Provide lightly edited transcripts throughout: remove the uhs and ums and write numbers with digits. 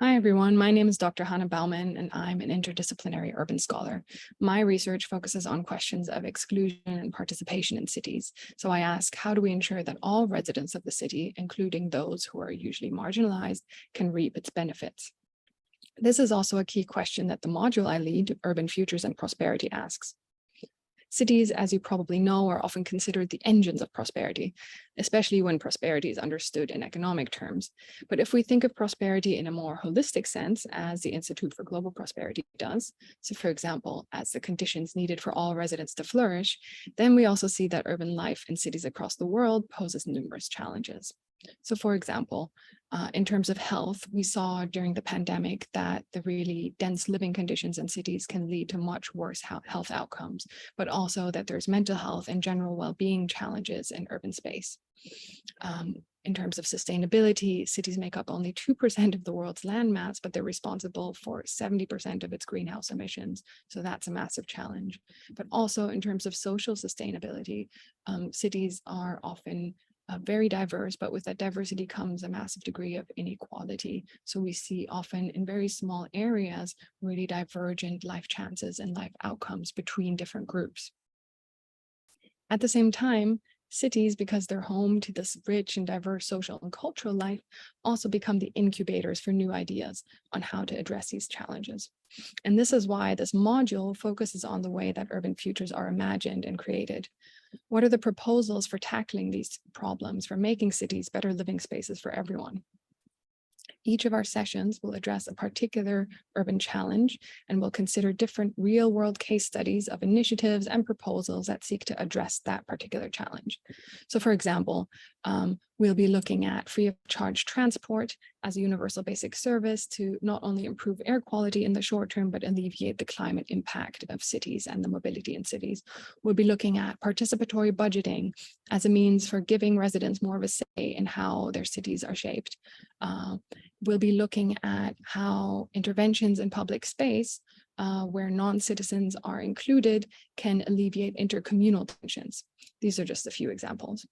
Hi, everyone. My name is Dr. Hanna Baumann, and I'm an interdisciplinary urban scholar. My research focuses on questions of exclusion and participation in cities. So I ask, how do we ensure that all residents of the city, including those who are usually marginalized, can reap its benefits? This is also a key question that the module I lead, Urban Futures and Prosperity, asks. Cities, as you probably know, are often considered the engines of prosperity, especially when prosperity is understood in economic terms. But if we think of prosperity in a more holistic sense, as the Institute for Global Prosperity does, so for example, as the conditions needed for all residents to flourish, then we also see that urban life in cities across the world poses numerous challenges. So for example, in terms of health, we saw during the pandemic that the really dense living conditions in cities can lead to much worse health outcomes, but also that there's mental health and general well-being challenges in urban space. In terms of sustainability, cities make up only 2% of the world's land mass, but they're responsible for 70% of its greenhouse emissions. So that's a massive challenge. But also in terms of social sustainability, cities are often very diverse, but with that diversity comes a massive degree of inequality. So we see often in very small areas, really divergent life chances and life outcomes between different groups. At the same time, cities, because they're home to this rich and diverse social and cultural life, also become the incubators for new ideas on how to address these challenges. And this is why this module focuses on the way that urban futures are imagined and created. What are the proposals for tackling these problems, for making cities better living spaces for everyone? Each of our sessions will address a particular urban challenge and will consider different real-world case studies of initiatives and proposals that seek to address that particular challenge. So for example, we'll be looking at free of charge transport as a universal basic service to not only improve air quality in the short term, but alleviate the climate impact of cities and the mobility in cities. We'll be looking at participatory budgeting as a means for giving residents more of a say in how their cities are shaped. We'll be looking at how interventions in public space where non-citizens are included can alleviate intercommunal tensions. These are just a few examples.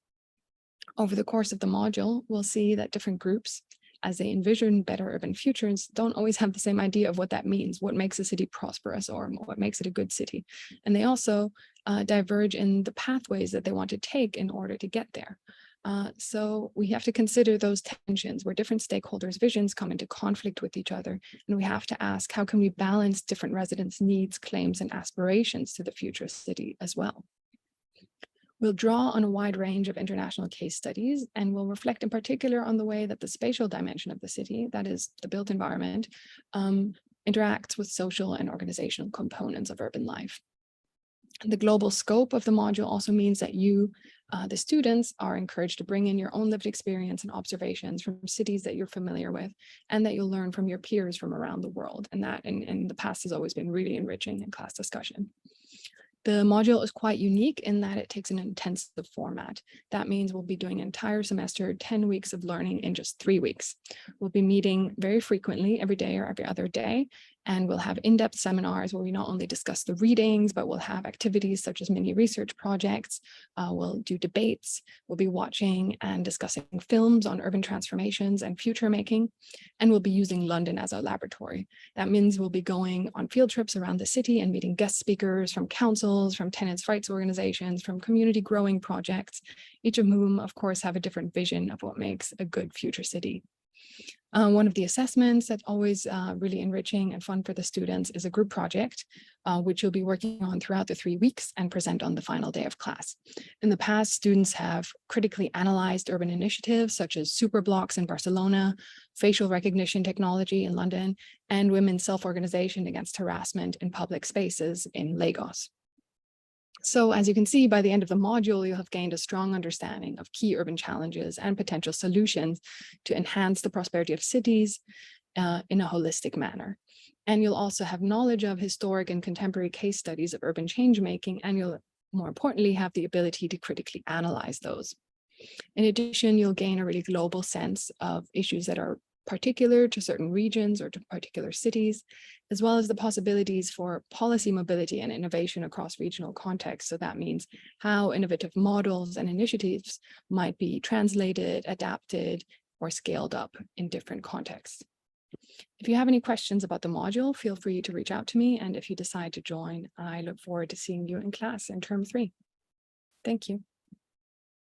Over the course of the module, we'll see that different groups, as they envision better urban futures, don't always have the same idea of what that means, what makes a city prosperous or what makes it a good city. And they also diverge in the pathways that they want to take in order to get there. So we have to consider those tensions where different stakeholders' visions come into conflict with each other. And we have to ask, how can we balance different residents' needs, claims, and aspirations to the future city as well? We'll draw on a wide range of international case studies, and we'll reflect in particular on the way that the spatial dimension of the city, that is the built environment, interacts with social and organizational components of urban life. The global scope of the module also means that you, the students, are encouraged to bring in your own lived experience and observations from cities that you're familiar with, and that you'll learn from your peers from around the world. And that in the past has always been really enriching in class discussion. The module is quite unique in that it takes an intensive format. That means we'll be doing an entire semester, 10 weeks of learning in just 3 weeks. We'll be meeting very frequently, every day or every other day, and we'll have in-depth seminars where we not only discuss the readings, but we'll have activities such as mini research projects. We'll do debates. We'll be watching and discussing films on urban transformations and future making, and we'll be using London as our laboratory. That means we'll be going on field trips around the city and meeting guest speakers from councils, from tenants' rights organizations, from community growing projects, each of whom, of course, have a different vision of what makes a good future city. One of the assessments that's always really enriching and fun for the students is a group project, which you'll be working on throughout the 3 weeks and present on the final day of class. In the past, students have critically analyzed urban initiatives such as super blocks in Barcelona, facial recognition technology in London, and women's self-organization against harassment in public spaces in Lagos. So as you can see, by the end of the module, you'll have gained a strong understanding of key urban challenges and potential solutions to enhance the prosperity of cities in a holistic manner. And you'll also have knowledge of historic and contemporary case studies of urban change making, and you'll, more importantly, have the ability to critically analyze those. In addition, you'll gain a really global sense of issues that are particular to certain regions or to particular cities, as well as the possibilities for policy mobility and innovation across regional contexts. So that means how innovative models and initiatives might be translated, adapted, or scaled up in different contexts. If you have any questions about the module, feel free to reach out to me. And if you decide to join, I look forward to seeing you in class in term 3. Thank you.